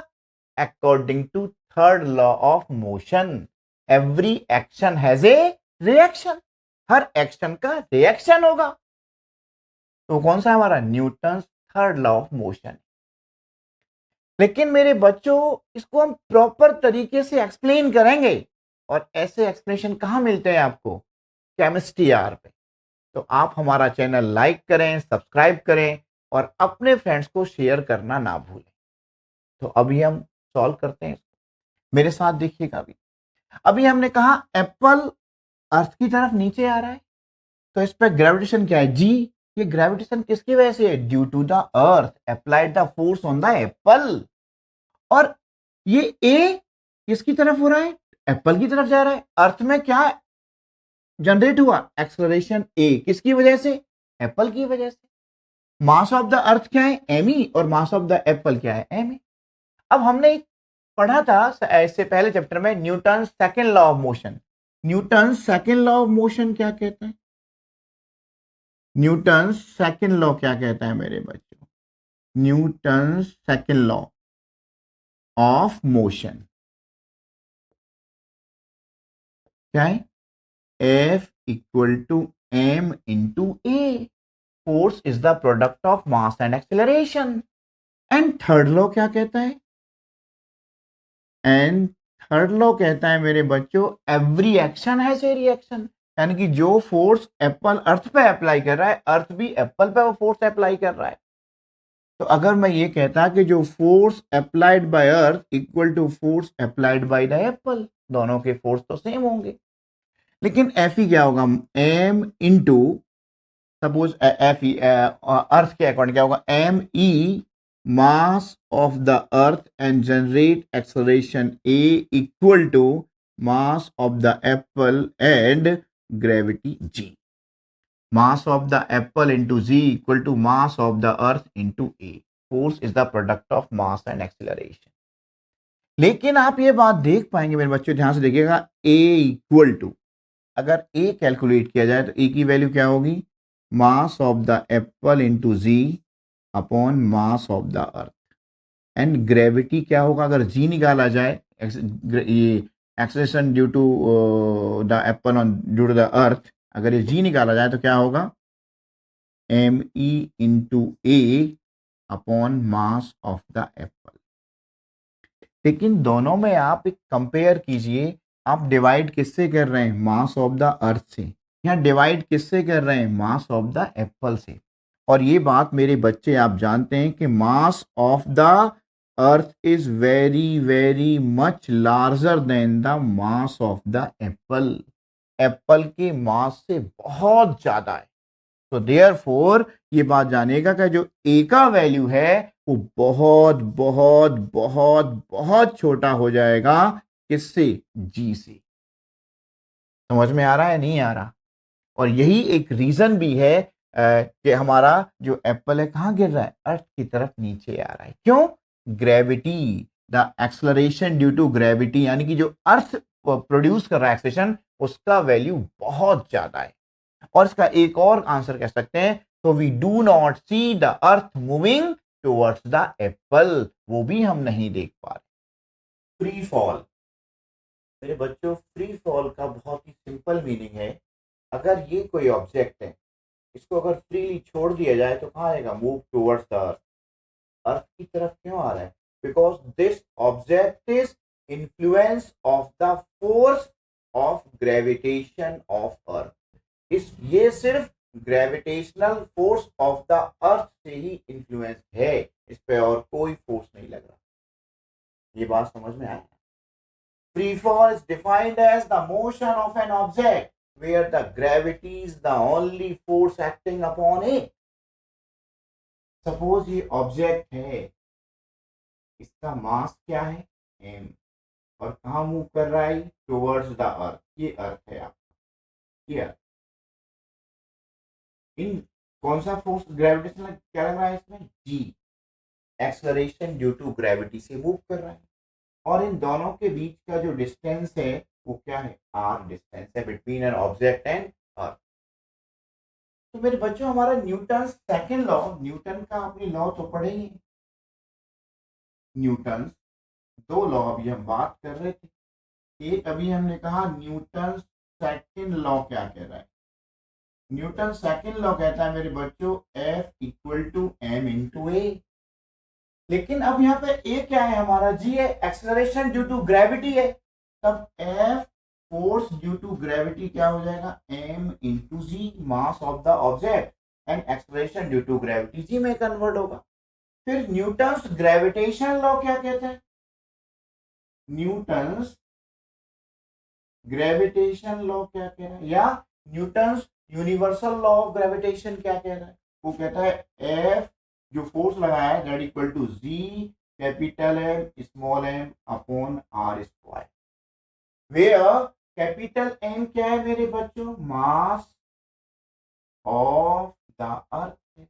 According to third law of motion, every action has a reaction. हर एक्शन का रिएक्शन होगा। तो कौन सा हमारा? Newton third law of motion. लेकिन मेरे बच्चों इसको हम प्रॉपर तरीके से एक्सप्लेन करेंगे, और ऐसे एक्सप्लेनेशन कहां मिलते हैं आपको? केमिस्ट्री आर पे। तो आप हमारा चैनल लाइक करें, सब्सक्राइब करें, और अपने फ्रेंड्स को शेयर करना ना भूलें। तो अभी हम सॉल्व करते हैं। मेरे साथ देखिएगा। अभी हमने कहा एप्पल अर्थ की तरफ नीचे आ रहा है, तो इस पर ग्रेविटेशन क्या है? जी। ये ग्रेविटेशन किसकी वजह से है? Due to the earth applied the force on the apple. और ये ए किसकी तरफ हो रहा है? एप्पल की तरफ जा रहा है। अर्थ में क्या जनरेट हुआ? एक्सेलरेशन ए। किसकी वजह से? एप्पल की वजह से। मास ऑफ द अर्थ क्या है? एम, और मास ऑफ द एप्पल क्या है? एम। अब हमने पढ़ा था ऐसे पहले चैप्टर में Newton second law of motion. Newton second law of motion क्या कहता है? न्यूटन सेकंड लॉ क्या कहता है मेरे बच्चों? Newton second law of motion क्या है? F equal to m into A. Force is the product of mass and acceleration. And third law क्या कहता है? एंड थर्ड लॉ कहता है मेरे बच्चों, every action has a reaction. यानी कि जो फोर्स एप्पल अर्थ पे अप्लाई कर रहा है, अर्थ भी एप्पल पे वो फोर्स अप्लाई कर रहा है। तो अगर मैं ये कहता कि जो force applied by earth equal to force applied by the apple, दोनों के फोर्स तो सेम होंगे। लेकिन एफ ई क्या होगा? M into, suppose F E earth के अकॉर्डिंग क्या होगा? M E mass of the earth and generate acceleration A equal to mass of the apple and gravity G. Mass of the apple into G equal to mass of the earth into A. Force is the product of mass and acceleration. लेकिन आप ये बात देख पाएंगे मेरे बच्चों, ध्यान से देखिएगा, ए इक्वल टू, अगर ए कैलकुलेट किया जाए तो ए की वैल्यू क्या होगी? Mass of the apple into G upon mass of the earth. And gravity क्या होगा अगर जी निकाला जाए? ये acceleration due to the apple on due to the earth, अगर ये जी निकाला जाए तो क्या होगा? M E into A upon mass of the apple. लेकिन दोनों में आप एक कंपेयर कीजिए, आप डिवाइड किससे कर रहे हैं? मास ऑफ द अर्थ से। यहाँ डिवाइड किससे कर रहे हैं? मास ऑफ द एप्पल से। और ये बात मेरे बच्चे आप जानते हैं कि मास of the earth is very very much larger than the mass of the Apple. Apple के मास से बहुत ज्यादा है। तो देयरफॉर ये बात जानेगा कि जो ए का वैल्यू है वो बहुत बहुत बहुत बहुत छोटा हो जाएगा। किससे? जी से। समझ में आ रहा है नहीं आ रहा? और यही एक रीजन भी है कि हमारा जो एप्पल है कहां गिर रहा है? अर्थ की तरफ नीचे आ रहा है। क्यों? Gravity, the acceleration due to gravity, यानी कि जो अर्थ प्रोड्यूस कर रहा है एक्सलेशन, उसका वैल्यू बहुत ज्यादा है। और इसका एक और आंसर कह सकते हैं, तो we do not see the earth moving towards the apple, वो भी हम नहीं देख पा रहे। फ्री फॉल मेरे बच्चों, फ्री फॉल का बहुत ही सिंपल मीनिंग है, अगर ये कोई ऑब्जेक्ट है, इसको अगर फ्रीली छोड़ दिया जाए तो कहाँ आएगा? Move towards the earth. Earth की तरफ क्यों आ रहा है? Because this object is influence of the force of gravitation of earth. इस ये सिर्फ gravitational force of the earth से ही इन्फ्लुएंस है, इस पे और कोई फोर्स नहीं लग रहा। ये बात समझ में आया? Free fall is defined as the motion of an object where the gravity is the only force acting upon it. Suppose ये ऑब्जेक्ट है, इसका मास क्या है? m, और कहाँ मूव कर रहा है? टुवर्ड्स द अर्थ। ये अर्थ है आपका, ये अर्थ। इन कौन सा फोर्स ग्रेविटेशनल क्या लग रहा है इसमें? जी। एक्सलरेशन ड्यू टू ग्रेविटी से मूव कर रहा है। और इन दोनों के बीच का जो डिस्टेंस है वो क्या है? आर डिस्टेंस है बिटवीन एन ऑब्जेक्ट एंड अर्थ। तो मेरे बच्चों, हमारा न्यूटन सेकंड लॉ, न्यूटन का आपने लॉ तो पढ़े ही। न्यूटन दो लॉ अभी हम बात कर रहे थे। एक अभी हमने कहा न्यूटन सेकंड लॉ क्या कह रहा है? न्यूटन सेकंड लॉ कहता है मेरे बच्चों, F equal to M into A. लेकिन अब यहाँ पे ए क्या है? हमारा जी है, एक्सेलरेशन ड्यू टू ग्रेविटी है। तब F force due to gravity क्या हो जाएगा? m into G, mass of the object, and acceleration due to gravity G में कन्वर्ट होगा। फिर न्यूटन्स ग्रेविटेशन लॉ क्या कहता है? न्यूटन्स ग्रेविटेशन लॉ क्या कह रहा है? या Newton's universal law of gravitation क्या कह रहा है? वो कहता है F जो फोर्स लगाया है that equal to G capital M small m upon r square, where capital M क्या है मेरे बच्चों? मास ऑफ द अर्थ है।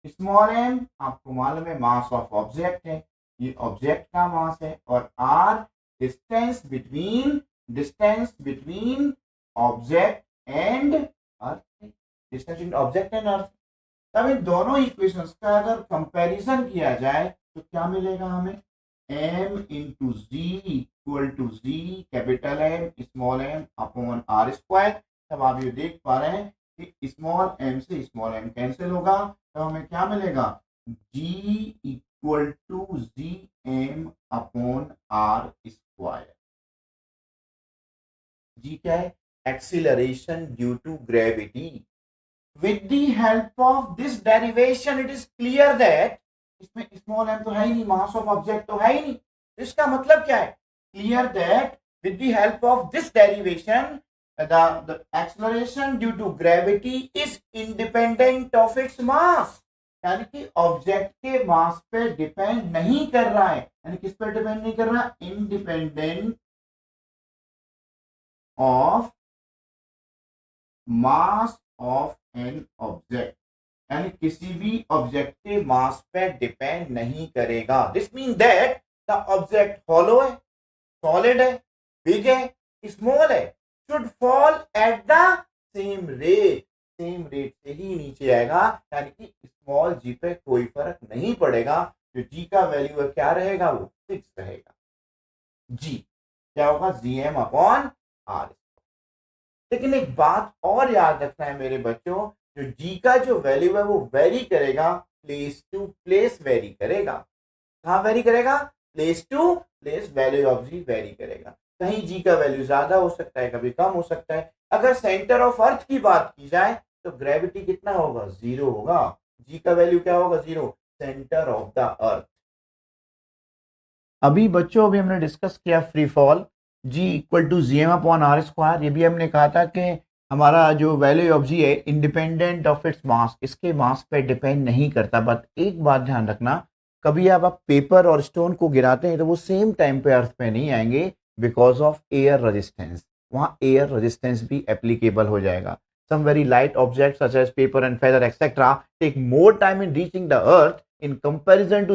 स्मॉल m आपको मालूम है मास ऑफ ऑब्जेक्ट है, ये ऑब्जेक्ट का मास है। और r distance between object and earth है। Distance between object and earth. तब इन दोनों इक्वेशंस का अगर कंपैरिजन किया जाए तो क्या मिलेगा हमें, m into G equal to G capital M small M upon R square. तब आप ये देख पा रहे हैं कि स्मॉल एम से स्मॉल एम कैंसिल होगा, तो हमें क्या मिलेगा, g equal to G M upon R square. G क्या है, acceleration due to gravity. With the help of this derivation, it is clear that इसमें स्मॉल m तो है ही नहीं, मास ऑफ ऑब्जेक्ट तो है ही नहीं, इसका मतलब क्या है, clear that with the help of this derivation the acceleration due to gravity is independent of its mass। यानी कि ऑब्जेक्ट के मास पे डिपेंड नहीं कर रहा है, यानी किस पे डिपेंड नहीं कर रहा, independent of mass of an object, यानी किसी भी ऑब्जेक्ट के मास पे डिपेंड नहीं करेगा। This mean that the object hollow है, सॉलिड है, बिग है, स्मॉल है, should fall at the same rate, same rate से ही नीचे आएगा, यानी कि स्मॉल जी पे कोई फर्क नहीं पड़ेगा। जो जी का वैल्यू है क्या रहेगा, वो फिक्स रहेगा। जी क्या होगा, जी एम अपॉन आर। लेकिन एक बात और याद रखना है मेरे बच्चों, जो जी का जो वैल्यू है वो वेरी करेगा, प्लेस टू प्लेस वेरी करेगा। कहाँ वेरी करेगा, place to place value of G vary करेगा। कहीं जी का वैल्यू ज्यादा हो सकता है, कभी कम हो सकता है। अगर सेंटर ऑफ अर्थ की बात की जाए तो ग्रेविटी कितना होगा, जीरो होगा। जी का वैल्यू क्या होगा, zero, centre of the earth. अभी बच्चों अभी हमने डिस्कस किया free fall, G equal to G M upon R square. ये भी हमने कहा था कि हमारा जो वैल्यू ऑफ जी है इंडिपेंडेंट ऑफ इट्स मास, इसके मास पे डिपेंड नहीं करता। बट एक बात ध्यान रखना, कभी आप पेपर और स्टोन को गिराते हैं तो वो सेम टाइम पे अर्थ पे नहीं आएंगे, बिकॉज ऑफ एयर रेजिस्टेंस। वहाँ एयर रेजिस्टेंस भी एप्लीकेबल हो जाएगा। Some very light objects such as paper and feather etc. take more time in reaching the earth in comparison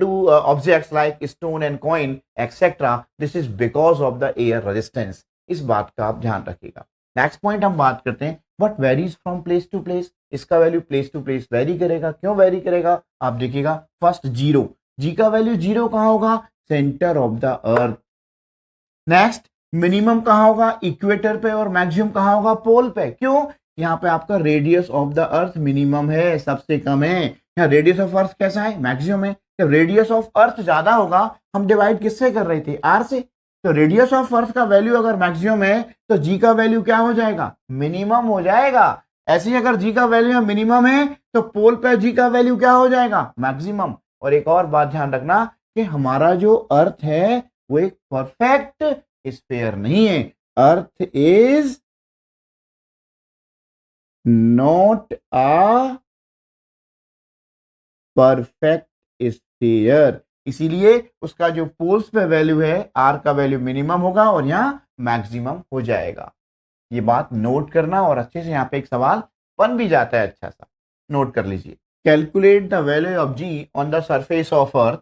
to objects like stone and coin etc. This is because of the air resistance। इस बात का आप ध्यान रखिएगा। Next point हम बात करते हैं, what varies from place to place. इसका value place to place vary करेगा। क्यों वेरी करेगा, आप देखिएगा। फर्स्ट जीरो, जी का वैल्यू जीरो कहाँ होगा, centre of the earth. Next minimum कहाँ होगा, इक्वेटर पे, और मैक्सिमम कहाँ होगा, पोल पे। क्यों, यहाँ पे आपका radius of the earth minimum है, सबसे कम है। यहाँ रेडियस ऑफ अर्थ कैसा है, मैक्सिमम है। जब रेडियस ऑफ अर्थ ज्यादा होगा, हम डिवाइड किससे कर रहे थे, आर से। तो रेडियस ऑफ अर्थ का वैल्यू अगर मैक्सिमम है तो जी का वैल्यू क्या हो जाएगा, मिनिमम हो जाएगा। ऐसे ही अगर जी का वैल्यू मिनिमम है तो पोल पे जी का वैल्यू क्या हो जाएगा, मैक्सिमम। और एक और बात ध्यान रखना कि हमारा जो अर्थ है वो एक परफेक्ट स्फीयर नहीं है। Earth is not a perfect sphere, इसीलिए उसका जो पोल्स पे वैल्यू है, आर का वैल्यू मिनिमम होगा और यहां मैक्सिमम हो जाएगा। ये बात नोट करना, और अच्छे से यहाँ पे एक सवाल बन भी जाता है, अच्छा सा नोट कर लीजिए। Calculate the value of G on the surface of earth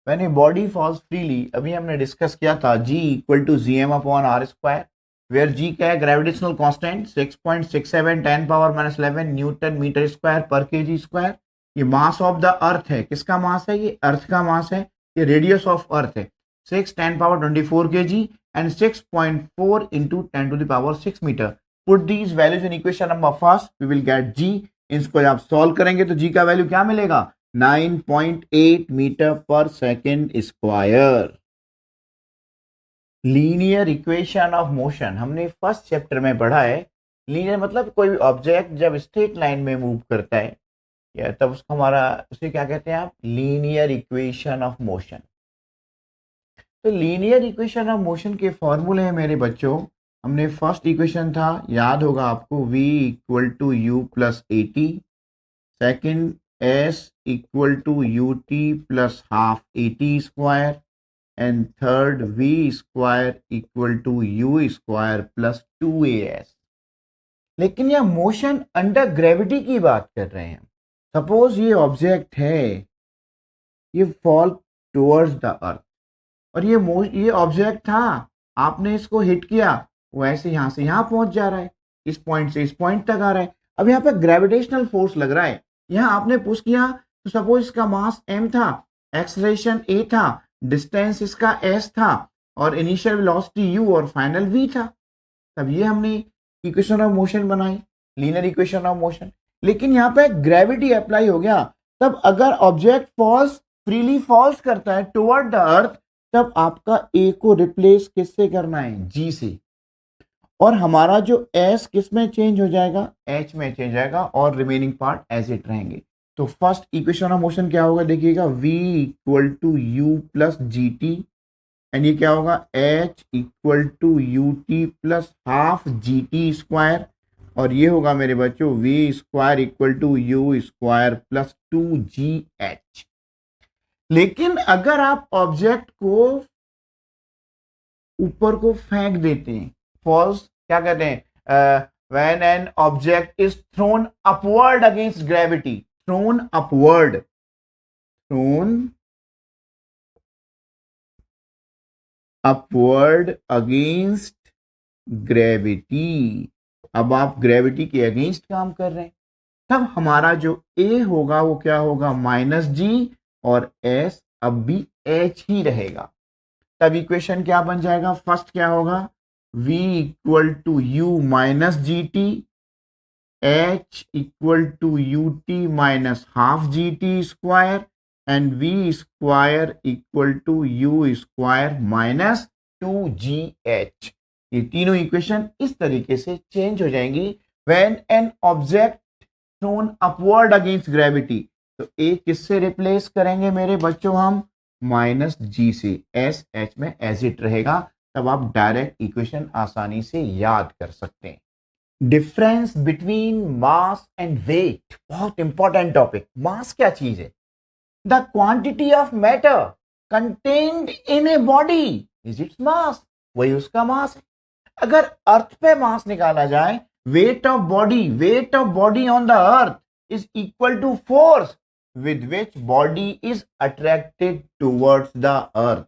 when a body falls freely. अभी हमने डिस्कस किया था G equal to G M upon R square, where G क्या है, gravitational constant 6.67 10⁻11 newton metre square पर KG square. ये mass of the अर्थ है, किसका मास है, ये अर्थ का मास है। ये रेडियस ऑफ अर्थ है 6 10⁻24 kg and 6.4 into 10 to the power 6 meter. Put these values in equation number first, we will get g। इसको आप सॉल्व करेंगे तो g का वैल्यू क्या मिलेगा, 9.8 मीटर पर second square. Linear equation of motion हमने फर्स्ट चैप्टर में पढ़ा है। लीनियर मतलब कोई भी ऑब्जेक्ट जब स्ट्रेट लाइन में मूव करता है, या तब उसको हमारा, उसे क्या कहते हैं आप, लीनियर इक्वेशन ऑफ मोशन। तो लीनियर इक्वेशन ऑफ मोशन के फॉर्मूले हैं मेरे बच्चों। हमने फर्स्ट इक्वेशन था, याद होगा आपको, v equal to U plus A T. Second s equal to U T plus half A T square. And third v square equal to U square plus 2as। लेकिन यह मोशन अंडर ग्रेविटी की बात कर रहे हैं। Suppose ये object है, ये फॉल टुवर्ड्स द अर्थ, और ये ऑब्जेक्ट था, आपने इसको हिट किया, वो ऐसे यहां से यहां पहुंच जा रहा है। इस पॉइंट से इस पॉइंट तक आ रहा है। अब यहाँ पे ग्रेविटेशनल फोर्स लग रहा है, यहाँ आपने पुश किया तो सपोज इसका मास m था, एक्सेलरेशन a था, डिस्टेंस इसका s था और इनिशियल वेलोसिटी u और फाइनल v था। तब ये हमने इक्वेशन ऑफ मोशन बनाई, लीनियर इक्वेशन ऑफ मोशन। लेकिन यहाँ पे ग्रेविटी अप्लाई हो गया, तब अगर ऑब्जेक्ट फॉल्स फ्रीली फॉल्स करता है टुवर्ड द अर्थ, तब आपका a को रिप्लेस किससे करना है, g से, और हमारा जो s किस में चेंज हो जाएगा, h में चेंज जाएगा और रिमेनिंग पार्ट एज इट रहेंगे। तो फर्स्ट इक्वेशन ऑफ मोशन क्या होगा, देखिएगा v equal to U plus G T, and ये क्या होगा, h equal to U T plus half G T square, और ये होगा मेरे बच्चों v square equal to U square plus 2gh। लेकिन अगर आप ऑब्जेक्ट को ऊपर को फेंक देते हैं, फॉल्स क्या कहते हैं, when an object is throne upward against gravity, throne upward, throne upward against gravity. अब आप ग्रेविटी के अगेंस्ट काम कर रहे हैं, तब हमारा जो ए होगा वो क्या होगा, माइनस जी, और एस अब भी एच ही रहेगा। तब इक्वेशन क्या बन जाएगा, फर्स्ट क्या होगा, v equal to U minus G T, H equal to U T minus half G T square, and v square equal to U square minus 2gh। ये तीनों इक्वेशन इस तरीके से चेंज हो जाएंगी when an object throne upward against gravity. तो ए किससे replace करेंगे मेरे बच्चों, हम माइनस जी से, एस एच में एज इट रहेगा। तब आप डायरेक्ट इक्वेशन आसानी से याद कर सकते हैं। Difference between mass and weight, बहुत इंपॉर्टेंट टॉपिक। मास क्या चीज है, the quantity of matter contained in a body is its mass, वही उसका मास है। अगर अर्थ पे मास निकाला जाए, weight of body on the earth is equal to force with which body is attracted towards the earth।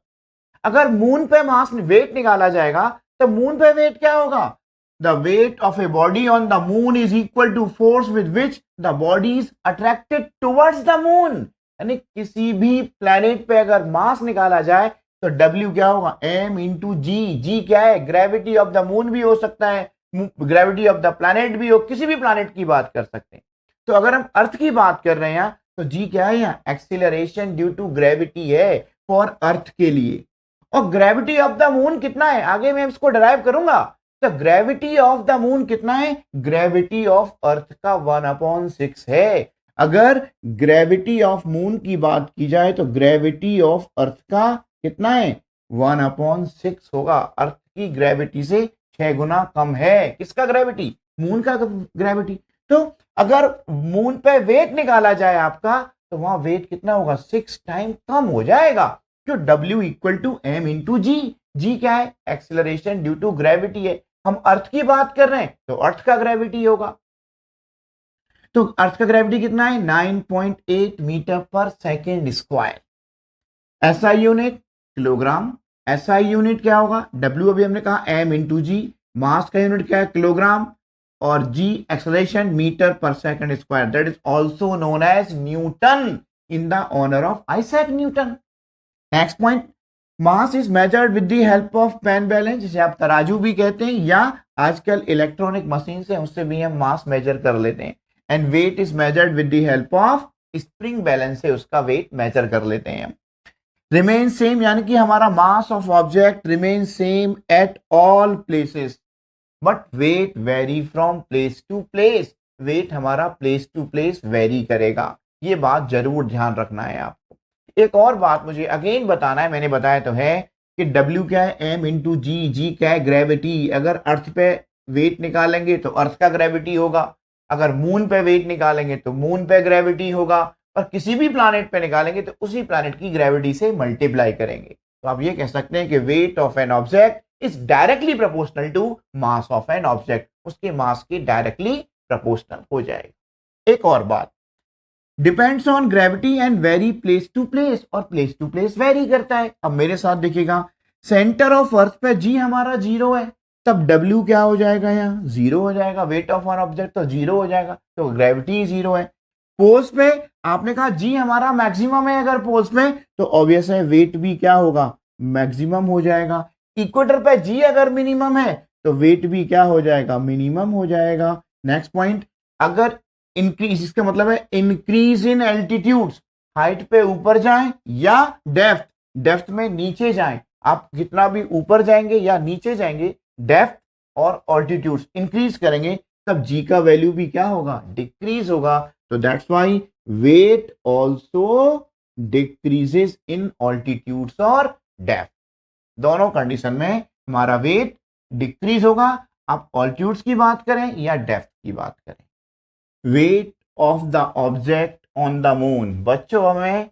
अगर मून पे मास वेट निकाला जाएगा तो मून पे वेट क्या होगा, the weight of a body on the moon is equal to force with which the body is attracted towards the moon। यानी किसी भी प्लेनेट पे अगर मास निकाला जाए तो W क्या होगा, m इंटू जी क्या है, ग्रेविटी ऑफ द मून भी हो सकता है, ग्रेविटी ऑफ द प्लैनेट भी हो, किसी भी प्लैनेट की बात कर सकते हैं। तो अगर हम अर्थ की बात कर रहे हैं तो जी क्या है, यहाँ एक्सीलरेशन ड्यू टू ग्रेविटी है फॉर अर्थ के लिए। और ग्रेविटी ऑफ द मून कितना है, आगे मैं इसको डिराइव करूंगा। तो ग्रेविटी ऑफ द मून कितना है, ग्रेविटी ऑफ अर्थ का 1/6 है। अगर ग्रेविटी ऑफ मून की बात की जाए तो ग्रेविटी ऑफ अर्थ का कितना है, 1/6 होगा। अर्थ की ग्रेविटी से 6 गुना कम है किसका ग्रेविटी, मून का ग्रेविटी। तो अगर मून पे वेट निकाला जाए आपका तो वहां वेट कितना होगा, 6 टाइम कम हो जाएगा। क्यों, W equal to M into G क्या है, एक्सीलरेशन ड्यू टू ग्रेविटी है। हम अर्थ की बात कर रहे हैं तो अर्थ का ग्रेविटी होगा, तो अर्थ का ग्रेविटी कितना है, 9.8 मीटर पर second square. SI unit kilogram, SI unit क्या होगा, W अभी हमने कहा m इंटू जी, मास का यूनिट क्या है किलोग्राम, और g एक्सेलरेशन मीटर पर second square, that is also known as newton in the honour of Isaac Newton. Next point, mass is measured with the help of pan balance, जिसे आप तराजू भी कहते हैं, या आजकल इलेक्ट्रॉनिक मशीन से उससे भी हम मास मेजर कर लेते हैं। And weight is measured with the help of spring balance से उसका वेट मेजर कर लेते हैं। रिमेन सेम, यानी कि हमारा mass of object remain same at all places, but weight vary from place to place. Weight हमारा प्लेस टू प्लेस वेरी करेगा, ये बात जरूर ध्यान रखना है आपको। एक और बात मुझे अगेन बताना है, मैंने बताया तो है कि W क्या है, m इंटू जी क्या है, ग्रेविटी। अगर अर्थ पे वेट निकालेंगे तो अर्थ का ग्रेविटी होगा, अगर मून पे वेट निकालेंगे तो मून पे ग्रेविटी होगा, और किसी भी प्लैनेट पे निकालेंगे तो उसी प्लैनेट की ग्रेविटी से मल्टीप्लाई करेंगे। तो आप ये कह सकते हैं कि weight of an object is directly proportional to mass of an object, उसके मास के डायरेक्टली प्रोपोर्शनल हो जाएगा। एक और बात, depends on gravity and vary place to place, और प्लेस टू प्लेस वेरी करता है। अब मेरे साथ देखिएगा, सेंटर ऑफ अर्थ पे जी हमारा 0 है, तब W क्या हो जाएगा, यहाँ 0 हो जाएगा, वेट ऑफ वन ऑब्जेक्ट तो 0 हो जाएगा, तो ग्रेविटी 0 है। पोल्स पे आपने कहा G हमारा मैक्सिमम है, अगर पोल्स में तो ऑब्वियस है वेट भी क्या होगा, मैक्सिमम हो जाएगा। इक्वेटर पे G अगर मिनिमम है तो वेट भी क्या हो जाएगा, मिनिमम हो जाएगा। नेक्स्ट पॉइंट, अगर इंक्रीज, इसका मतलब है इंक्रीज इन एल्टीट्यूड, हाइट पे ऊपर जाएं या डेप्थ में नीचे जाएं, आप जितना भी ऊपर जाएंगे या नीचे जाएंगे, डेप्थ और ऑल्टीट्यूड इंक्रीज करेंगे, तब जी का वैल्यू भी क्या होगा, डिक्रीज होगा। तो that's why weight also decreases in altitudes और डेप्थ, दोनों कंडीशन में हमारा वेट डिक्रीज होगा, आप ऑल्टीट्यूड्स की बात करें या डेप्थ की बात करें। Wait of the object on the moon, बच्चों हमें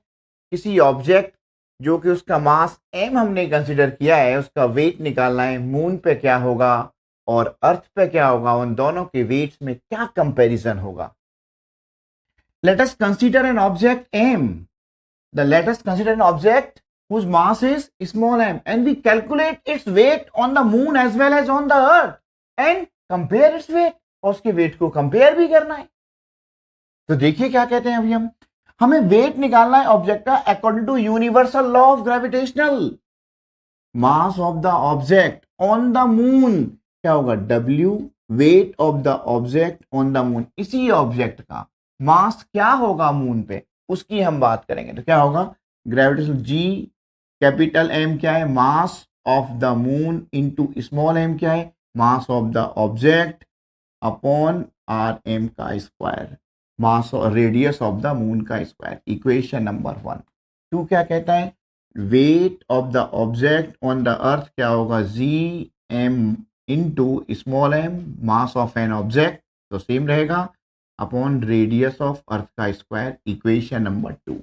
किसी ऑब्जेक्ट जो कि उसका मास m हमने कंसीडर किया है, उसका वेट निकालना है, मून पे क्या होगा और अर्थ पे क्या होगा, उन दोनों के वेट्स में क्या कंपैरिजन होगा। Let us consider an object m, let us consider an object whose mass is small m and we calculate its weight on the moon as well as on the earth and compare its weight, और उसके wait को compare भी करना है। तो देखिए क्या कहते हैं, अभी हमें वेट निकालना है ऑब्जेक्ट का according to universal law of gravitational. Mass of the object on the moon क्या होगा, W, weight of the object on the moon, इसी ऑब्जेक्ट का मास क्या होगा मून पे, उसकी हम बात करेंगे। तो क्या होगा, ग्रेविटेशनल G, कैपिटल M क्या है, मास of the moon into small m क्या है, मास of the object upon RM का स्क्वायर, मास और रेडियस ऑफ द मून का स्क्वायर। Equation number 1। 2 क्या कहता है, wait of the object on the अर्थ क्या होगा, Gm into small m, mass of an object तो सेम रहेगा, अपॉन रेडियस ऑफ अर्थ का स्क्वायर। Equation number 2।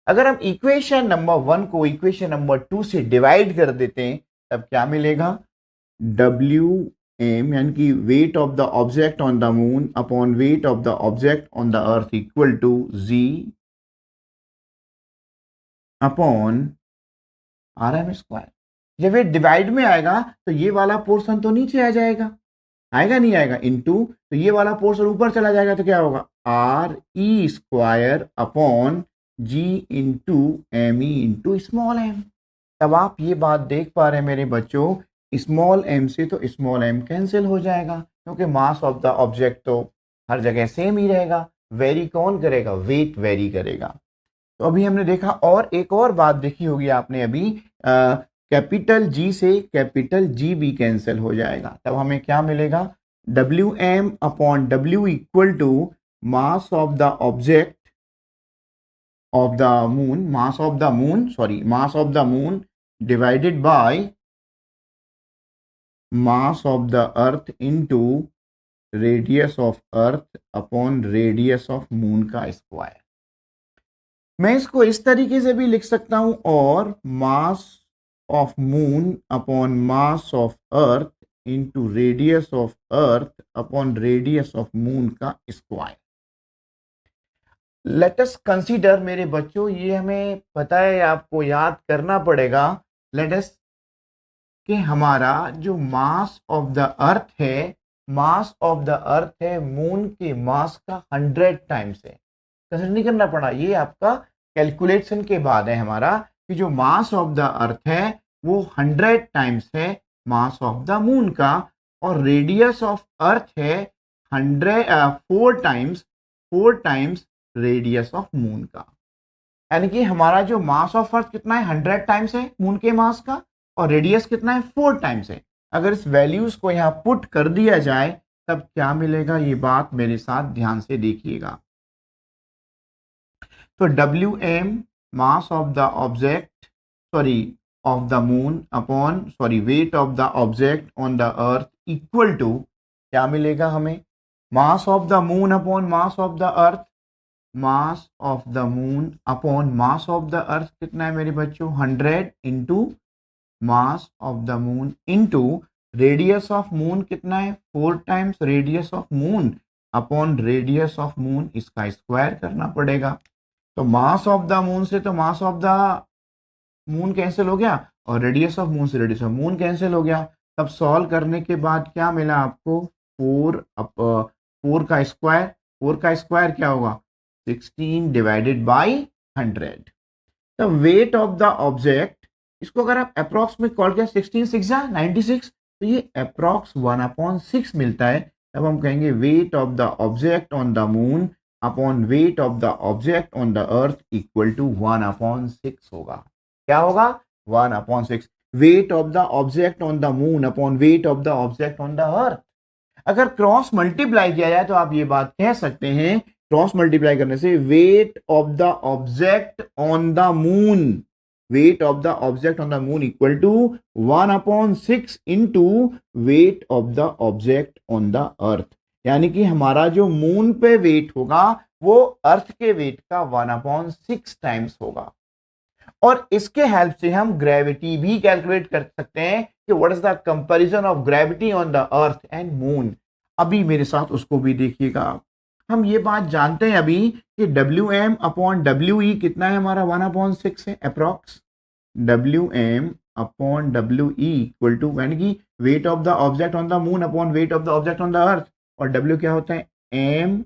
अगर हम इक्वेशन नंबर 1 को इक्वेशन नंबर 2 से डिवाइड कर देते हैं तब क्या मिलेगा, Wm यानी कि weight of the object on the moon upon weight of the object on the earth equal to G upon RM square. जब ये डिवाइड में आएगा तो ये वाला पोर्शन तो नीचे आ जाएगा, आएगा नहीं आएगा, इनटू, तो ये वाला पोर्शन ऊपर चला जाएगा, तो क्या होगा, RE square upon G into ME into small m। तब आप ये बात देख पा रहे हैं मेरे बच्चों, स्मॉल m से तो स्मॉल m कैंसिल हो जाएगा, क्योंकि मास ऑफ द ऑब्जेक्ट तो हर जगह सेम ही रहेगा, वेरी कौन करेगा, वेट वेरी करेगा। तो अभी हमने देखा, और एक और बात देखी होगी आपने अभी, कैपिटल G से कैपिटल G भी कैंसिल हो जाएगा, तब हमें क्या मिलेगा, Wm upon W equal to mass of the object of the moon, mass of the moon, sorry mass of the moon divided by mass of the earth into radius of earth upon radius of moon का square. मैं इसको इस तरीके से भी लिख सकता हूं, और mass of moon upon mass of earth into radius of earth upon radius of moon का स्क्वायर। लेट अस कंसीडर मेरे बच्चों, ये हमें पता है, आपको याद करना पड़ेगा, लेट अस कि हमारा जो मास ऑफ द अर्थ है, मास ऑफ द अर्थ है मून के मास का 100 टाइम्स है। कंसीडर नहीं करना पड़ा, ये आपका कैलकुलेशन के बाद है हमारा, कि जो मास ऑफ द अर्थ है वो 100 टाइम्स है मास ऑफ द मून का, और रेडियस ऑफ अर्थ है 4 टाइम्स रेडियस ऑफ मून का। यानी कि हमारा जो मास ऑफ अर्थ कितना है, 100 टाइम्स है मून के मास का, और रेडियस कितना है, 4 टाइम्स है। अगर इस वैल्यूज को यहाँ पुट कर दिया जाए तब क्या मिलेगा, ये बात मेरे साथ ध्यान से देखिएगा। तो Wm mass of the object, sorry of the moon upon, sorry weight of the object on the earth equal to क्या मिलेगा हमें, mass of the moon upon mass of the earth, mass of the moon upon mass of the earth कितना है मेरे बच्चों, 100 into mass of the moon into radius of moon कितना है, 4 times radius of moon upon radius of moon, इसका square करना पड़ेगा। तो मास ऑफ द मून से तो मास ऑफ द मून कैंसिल हो गया, और रेडियस ऑफ मून से रेडियस ऑफ मून कैंसिल हो गया, तब सॉल्व करने के बाद क्या मिला आपको, 4 का स्क्वायर क्या होगा, 16 divided by 100। The wait of the object, इसको अगर आप अप्रोक्स में कॉल किया 16 6 जा 96, तो ये अप्रोक्स 1/6 मिलता है। तब हम कहेंगे weight of the object on the moon upon weight of the object on the earth equal to 1/6 होगा। क्या होगा, 1/6। Weight of the object on the moon upon weight of the object on the earth. अगर cross multiply किया जाए तो आप ये बात कह सकते हैं, क्रॉस मल्टीप्लाई करने से weight of the object on the moon, weight of the object on the moon equal to 1/6 into weight of the object on the earth. यानी कि हमारा जो मून पे वेट होगा वो अर्थ के वेट का 1/6 टाइम्स होगा। और इसके हेल्प से हम ग्रेविटी भी कैलकुलेट कर सकते हैं कि what is the comparison of gravity on the earth and moon. अभी मेरे साथ उसको भी देखिएगा। हम ये बात जानते हैं अभी कि WM अपॉन WE कितना है हमारा, 1/6 है approx. WM upon WE equal to, यानी कि weight of the object on the moon upon weight of the object on the earth. और W क्या होता है, M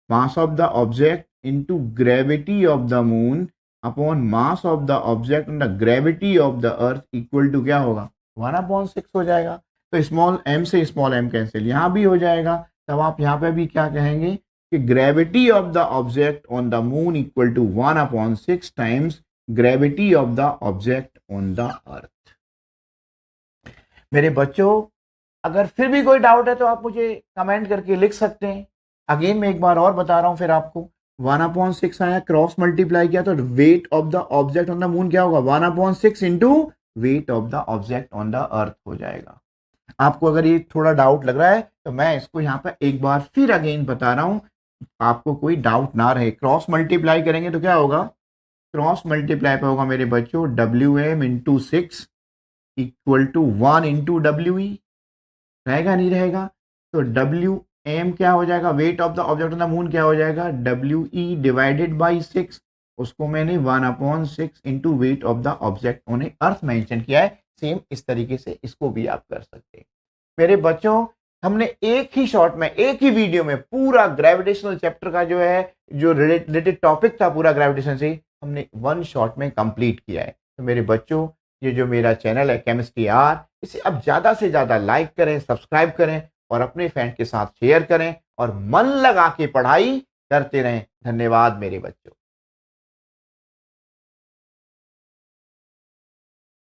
mass of the object into gravity of the moon upon mass of the object on the gravity of the earth equal to क्या होगा, 1/6 हो जाएगा। तो small m से स्मॉल m कैंसिल, यहां भी हो जाएगा। तब आप यहां पे भी क्या कहेंगे कि gravity of the object on the moon equal to 1/6 times gravity of the object on the earth. मेरे बच्चों, अगर फिर भी कोई डाउट है तो आप मुझे कमेंट करके लिख सकते हैं। अगेन मैं एक बार और बता रहा हूं फिर आपको, 1/6 आया, क्रॉस मल्टीप्लाई किया तो wait of the object on the moon क्या होगा, 1/6 into weight of the object on the अर्थ हो जाएगा। आपको अगर ये थोड़ा डाउट लग रहा है तो मैं इसको यहाँ पर एक बार फिर अगेन बता रहा हूं, आपको कोई डाउट ना रहे। क्रॉस मल्टीप्लाई करेंगे तो क्या होगा, क्रॉस मल्टीप्लाई पे होगा मेरे बच्चों WM into 6 equal to 1 into WE, रहेगा नहीं रहेगा। तो WM क्या हो जाएगा, weight of the object on the moon क्या हो जाएगा, WE डिवाइडेड बाई 6। उसको मैंने 1/6 into weight of the object on earth mention किया है। सेम इस तरीके से इसको भी आप कर सकते हैं। मेरे बच्चों, हमने एक ही शॉट में, एक ही वीडियो में पूरा ग्रेविटेशनल चैप्टर का जो है, जो रिलेटेड टॉपिक था पूरा ग्रेविटेशन से, हमने वन शॉट में कंप्लीट किया है। तो मेरे बच्चों, ये जो मेरा चैनल है केमिस्ट्री आर, इसे अब ज्यादा से ज्यादा लाइक करें, सब्सक्राइब करें और अपने फ्रेंड के साथ शेयर करें और मन लगा के पढ़ाई करते रहें। धन्यवाद मेरे बच्चों।